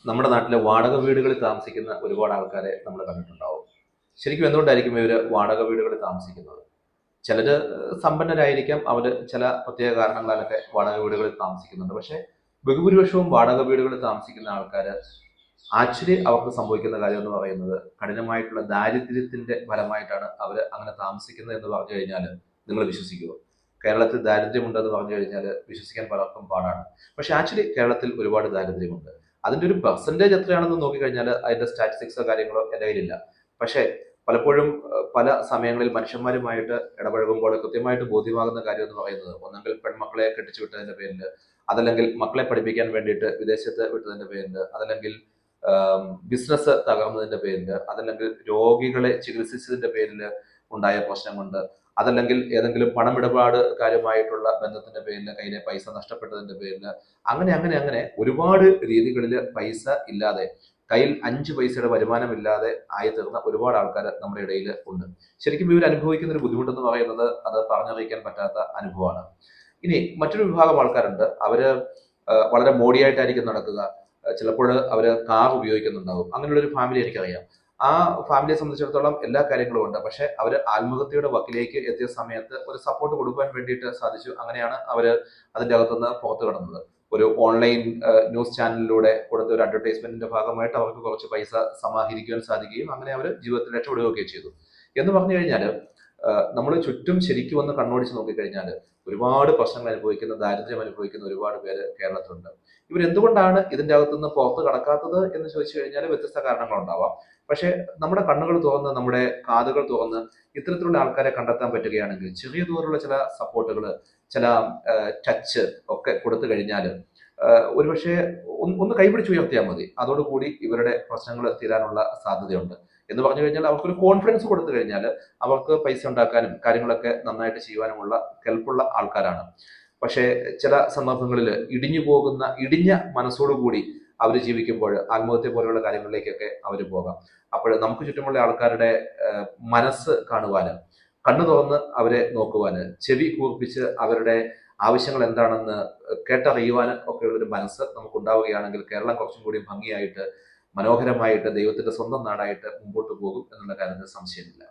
നമ്മുടെ നാട്ടിലെ വാടക വീടുകളിൽ താമസിക്കുന്ന ഒരുപാട് ആൾക്കാരെ നമ്മൾ കണ്ടിട്ടുണ്ടാവും. ശരിക്കും എന്തുകൊണ്ടായിരിക്കും ഇവര് വാടക വീടുകളിൽ താമസിക്കുന്നത്? ചിലര് സമ്പന്നരായിരിക്കാം, അവര് ചില പ്രത്യേക കാരണങ്ങളാലൊക്കെ വാടക വീടുകളിൽ താമസിക്കുന്നുണ്ട്. പക്ഷെ ബഹുഭൂരിപക്ഷവും വാടക വീടുകളിൽ താമസിക്കുന്ന ആൾക്കാര് ആക്ച്വലി അവർക്ക് സംഭവിക്കുന്ന കാര്യം എന്ന് പറയുന്നത് കഠിനമായിട്ടുള്ള ദാരിദ്ര്യത്തിന്റെ ഫലമായിട്ടാണ് അവർ അങ്ങനെ താമസിക്കുന്നത് എന്ന് പറഞ്ഞു കഴിഞ്ഞാൽ നിങ്ങൾ വിശ്വസിക്കുമോ? കേരളത്തിൽ ദാരിദ്ര്യമുണ്ടെന്ന് പറഞ്ഞു കഴിഞ്ഞാൽ വിശ്വസിക്കാൻ പലർക്കും പാടാണ്. പക്ഷെ ആക്ച്വലി കേരളത്തിൽ ഒരുപാട് ദാരിദ്ര്യമുണ്ട്. അതിന്റെ ഒരു പെർസെന്റേജ് എത്രയാണെന്ന് നോക്കിക്കഴിഞ്ഞാൽ അതിന്റെ സ്റ്റാറ്റിസ്റ്റിക്സോ കാര്യങ്ങളോ എൻ്റെ കയ്യിലില്ല. പക്ഷേ പലപ്പോഴും പല സമയങ്ങളിൽ മനുഷ്യന്മാരുമായിട്ട് ഇടപഴകുമ്പോൾ കൃത്യമായിട്ട് ബോധ്യമാകുന്ന കാര്യം എന്ന് പറയുന്നത് ഒന്നെങ്കിൽ പെൺമക്കളെ കെട്ടിച്ചു വിട്ടതിന്റെ പേരിൽ, അതല്ലെങ്കിൽ മക്കളെ പഠിപ്പിക്കാൻ വേണ്ടിയിട്ട് വിദേശത്ത് വിട്ടതിന്റെ പേരിൽ, അതല്ലെങ്കിൽ ബിസിനസ് തകർന്നതിന്റെ പേരിൽ, അതല്ലെങ്കിൽ രോഗികളെ ചികിത്സിച്ചതിന്റെ പേരിൽ ഉണ്ടായ പ്രശ്നം കൊണ്ട്, അതല്ലെങ്കിൽ ഏതെങ്കിലും പണമിടപാട് കാര്യമായിട്ടുള്ള ബന്ധത്തിന്റെ പേരിൽ കയ്യിലെ പൈസ നഷ്ടപ്പെട്ടതിന്റെ പേരിൽ, അങ്ങനെ അങ്ങനെ അങ്ങനെ ഒരുപാട് രീതികളിൽ പൈസ ഇല്ലാതെ, കയ്യിൽ 5 പൈസയുടെ വരുമാനമില്ലാതെ ആയി തീർന്ന ഒരുപാട് ആൾക്കാർ നമ്മുടെ ഇടയിൽ ഉണ്ട്. ശരിക്കും ഇവർ അനുഭവിക്കുന്ന ഒരു ബുദ്ധിമുട്ടെന്ന് പറയുന്നത് അത് പറഞ്ഞറിയിക്കാൻ പറ്റാത്ത അനുഭവമാണ്. ഇനി മറ്റൊരു വിഭാഗം ആൾക്കാരുണ്ട്. അവര് വളരെ മോഡിയായിട്ടായിരിക്കും നടക്കുക. ചിലപ്പോൾ അവര് കാർ ഉപയോഗിക്കുന്നുണ്ടാവും. അങ്ങനെയുള്ള ഒരു ഫാമിലി എനിക്കറിയാം. ആ ഫാമിലിയെ സംബന്ധിച്ചിടത്തോളം എല്ലാ കാര്യങ്ങളും ഉണ്ട്. പക്ഷെ അവര് ആത്മഹത്യയുടെ വക്കിലേക്ക് എത്തിയ സമയത്ത് ഒരു സപ്പോർട്ട് കൊടുക്കാൻ വേണ്ടിയിട്ട് സാധിച്ചു. അങ്ങനെയാണ് അവര് അതിന്റെ അകത്തുനിന്ന് പുറത്തു കടന്നത്. ഒരു ഓൺലൈൻ ന്യൂസ് ചാനലിലൂടെ കൊടുത്ത ഒരു അഡ്വർടൈസ്മെന്റിന്റെ ഭാഗമായിട്ട് അവർക്ക് കുറച്ച് പൈസ സമാഹരിക്കുവാൻ സാധിക്കുകയും അങ്ങനെ അവർ ജീവിതത്തിൽ രക്ഷപ്പെടുകയൊക്കെ ചെയ്തു. എന്ന് പറഞ്ഞു കഴിഞ്ഞാൽ നമ്മൾ ചുറ്റും ശരിക്കും ഒന്ന് കണ്ണോടിച്ച് നോക്കിക്കഴിഞ്ഞാൽ ഒരുപാട് പ്രശ്നങ്ങൾ അനുഭവിക്കുന്ന, ദാരിദ്ര്യം അനുഭവിക്കുന്ന ഒരുപാട് പേര് കേരളത്തിലുണ്ട്. ഇവരെന്തുകൊണ്ടാണ് ഇതിന്റെ അകത്തുനിന്ന് പുറത്ത് കടക്കാത്തത് എന്ന് ചോദിച്ചു കഴിഞ്ഞാൽ വ്യത്യസ്ത കാരണങ്ങളുണ്ടാവാം. പക്ഷെ നമ്മുടെ കണ്ണുകൾ തുറന്ന്, നമ്മുടെ കാതുകൾ തുറന്ന് ഇത്തരത്തിലുള്ള ആൾക്കാരെ കണ്ടെത്താൻ പറ്റുകയാണെങ്കിൽ, ചെറിയ തോതിലുള്ള ചില സപ്പോർട്ടുകൾ, ചില ടച്ച് ഒക്കെ കൊടുത്തു കഴിഞ്ഞാൽ ഒരുപക്ഷെ ഒന്ന് കൈപിടിച്ച് ഉയർത്തിയാൽ മതി. അതോടുകൂടി ഇവരുടെ പ്രശ്നങ്ങൾ തീരാനുള്ള സാധ്യതയുണ്ട്. എന്ന് പറഞ്ഞു കഴിഞ്ഞാൽ അവർക്കൊരു കോൺഫിഡൻസ് കൊടുത്തു കഴിഞ്ഞാൽ അവർക്ക് പൈസ ഉണ്ടാക്കാനും കാര്യങ്ങളൊക്കെ നന്നായിട്ട് ചെയ്യുവാനുമുള്ള കെൽപ്പുള്ള ആൾക്കാരാണ്. പക്ഷേ ചില സന്ദർഭങ്ങളിൽ ഇടിഞ്ഞു പോകുന്ന, ഇടിഞ്ഞ മനസ്സോടുകൂടി അവർ ജീവിക്കുമ്പോൾ ആത്മഹത്യ പോലെയുള്ള കാര്യങ്ങളിലേക്കൊക്കെ അവർ പോകാം. അപ്പോൾ നമുക്ക് ചുറ്റുമുള്ള ആൾക്കാരുടെ മനസ്സ് കാണുവാന്, കണ്ണു തുറന്ന് അവരെ നോക്കുവാന്, ചെവി കൂർപ്പിച്ച് അവരുടെ ആവശ്യങ്ങൾ എന്താണെന്ന് കേട്ടറിയുവാൻ ഒക്കെയുള്ള ഒരു മനസ്സ് നമുക്ക് ഉണ്ടാവുകയാണെങ്കിൽ കേരളം കുറച്ചും കൂടി ഭംഗിയായിട്ട്, മനോഹരമായിട്ട്, ദൈവത്തിന്റെ സ്വന്തം നാടായിട്ട് മുമ്പോട്ട് പോകും എന്നുള്ള കാര്യത്തിൽ സംശയമില്ല.